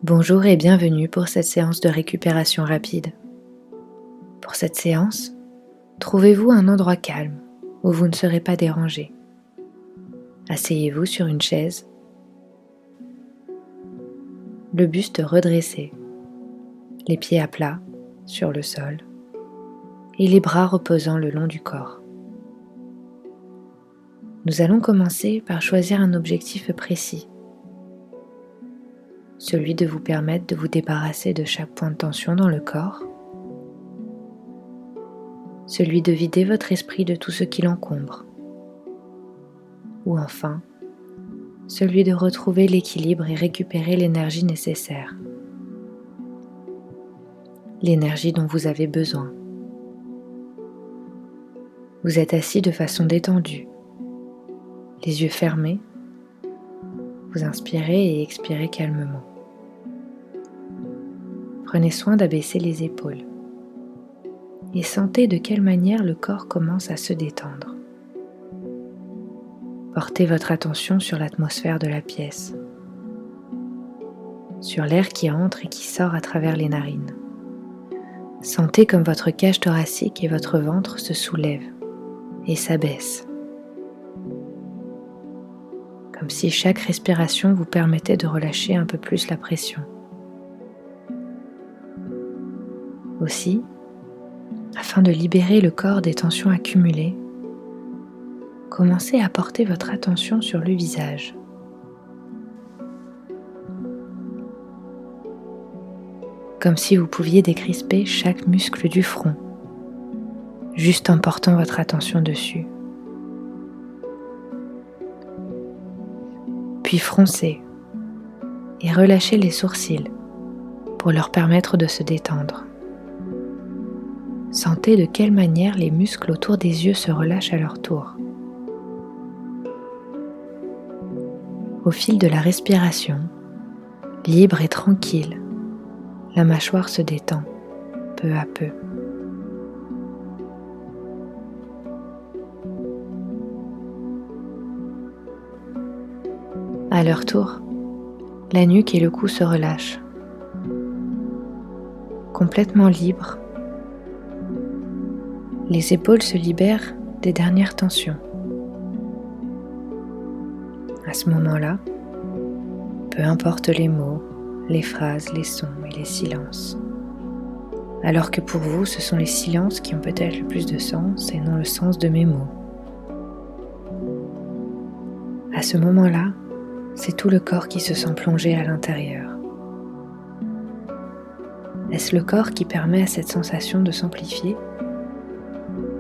Bonjour et bienvenue pour cette séance de récupération rapide. Pour cette séance, trouvez-vous un endroit calme où vous ne serez pas dérangé. Asseyez-vous sur une chaise, le buste redressé, les pieds à plat sur le sol et les bras reposant le long du corps. Nous allons commencer par choisir un objectif précis, celui de vous permettre de vous débarrasser de chaque point de tension dans le corps, celui de vider votre esprit de tout ce qui l'encombre, ou enfin, celui de retrouver l'équilibre et récupérer l'énergie nécessaire, l'énergie dont vous avez besoin. Vous êtes assis de façon détendue, les yeux fermés, vous inspirez et expirez calmement. Prenez soin d'abaisser les épaules et sentez de quelle manière le corps commence à se détendre. Portez votre attention sur l'atmosphère de la pièce, sur l'air qui entre et qui sort à travers les narines. Sentez comme votre cage thoracique et votre ventre se soulèvent et s'abaissent, comme si chaque respiration vous permettait de relâcher un peu plus la pression. Aussi, afin de libérer le corps des tensions accumulées, commencez à porter votre attention sur le visage. Comme si vous pouviez décrisper chaque muscle du front, juste en portant votre attention dessus. Puis froncez et relâchez les sourcils pour leur permettre de se détendre. Sentez de quelle manière les muscles autour des yeux se relâchent à leur tour. Au fil de la respiration, libre et tranquille, la mâchoire se détend peu à peu. À leur tour, la nuque et le cou se relâchent. Complètement libres, les épaules se libèrent des dernières tensions. À ce moment-là, peu importe les mots, les phrases, les sons et les silences. Alors que pour vous, ce sont les silences qui ont peut-être le plus de sens et non le sens de mes mots. À ce moment-là, c'est tout le corps qui se sent plongé à l'intérieur. Est-ce le corps qui permet à cette sensation de s'amplifier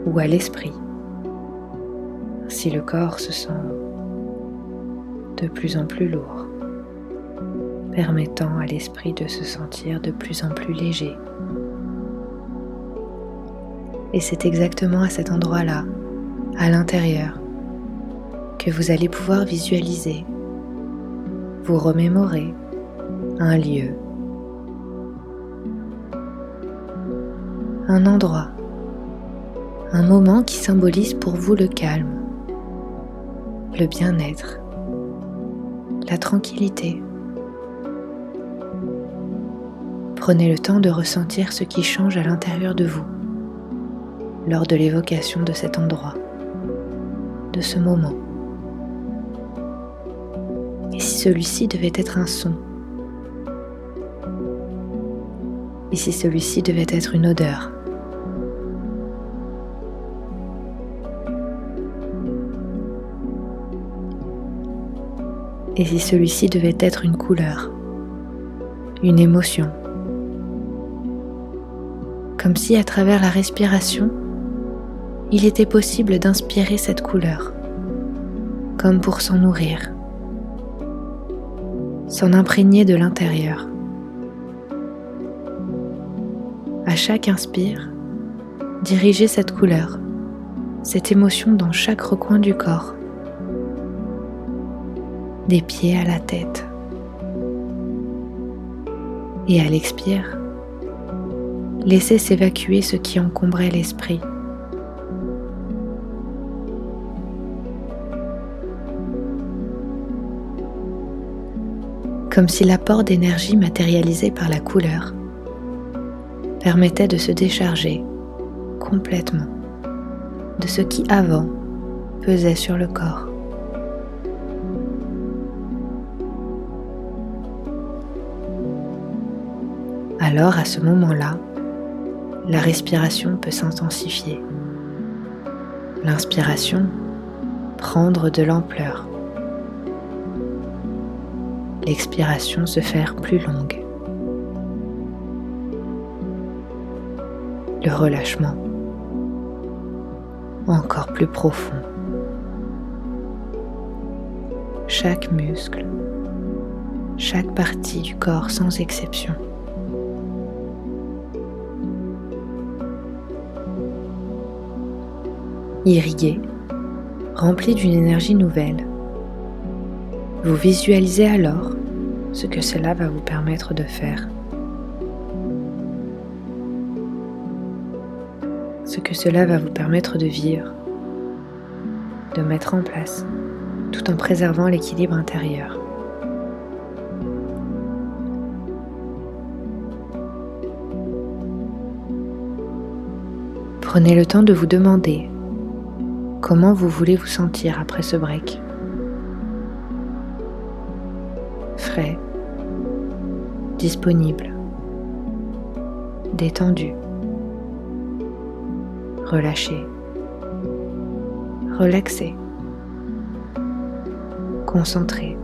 ou à l'esprit? Si le corps se sent de plus en plus lourd, permettant à l'esprit de se sentir de plus en plus léger. Et c'est exactement à cet endroit-là, à l'intérieur, que vous allez pouvoir visualiser, vous remémorer un lieu, un endroit, un moment qui symbolise pour vous le calme, le bien-être, la tranquillité. Prenez le temps de ressentir ce qui change à l'intérieur de vous lors de l'évocation de cet endroit, de ce moment. Et si celui-ci devait être un son? Et si celui-ci devait être une odeur? Et si celui-ci devait être une couleur, une émotion? Comme si à travers la respiration, il était possible d'inspirer cette couleur, comme pour s'en nourrir, s'en imprégner de l'intérieur. À chaque inspire, dirigez cette couleur, cette émotion dans chaque recoin du corps, des pieds à la tête. Et à l'expire, laissez s'évacuer ce qui encombrait l'esprit. comme si l'apport d'énergie matérialisé par la couleur permettait de se décharger complètement de ce qui avant pesait sur le corps. Alors à ce moment-là, la respiration peut s'intensifier. L'inspiration prendre de l'ampleur. L'expiration se faire plus longue. Le relâchement encore plus profond. Chaque muscle, chaque partie du corps sans exception. Irrigué, rempli d'une énergie nouvelle, vous visualisez alors ce que cela va vous permettre de faire. Ce que cela va vous permettre de vivre, de mettre en place, tout en préservant l'équilibre intérieur. Prenez le temps de vous demander comment vous voulez vous sentir après ce break. Frais, disponible, détendu, relâché, relaxé, concentré,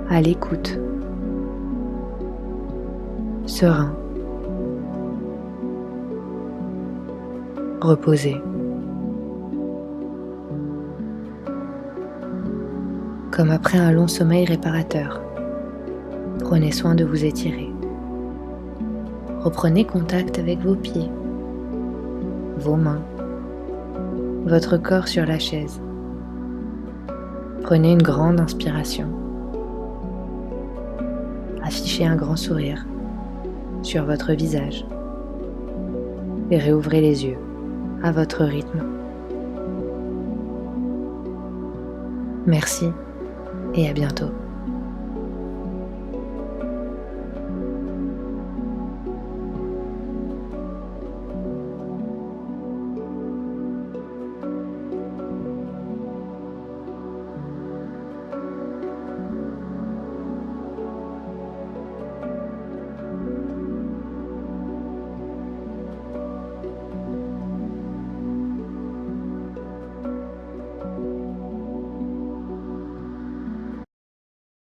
à l'écoute, serein, reposé. Comme après un long sommeil réparateur, prenez soin de vous étirer. Reprenez contact avec vos pieds, vos mains, votre corps sur la chaise. Prenez une grande inspiration. Affichez un grand sourire sur votre visage et réouvrez les yeux à votre rythme. Merci et à bientôt.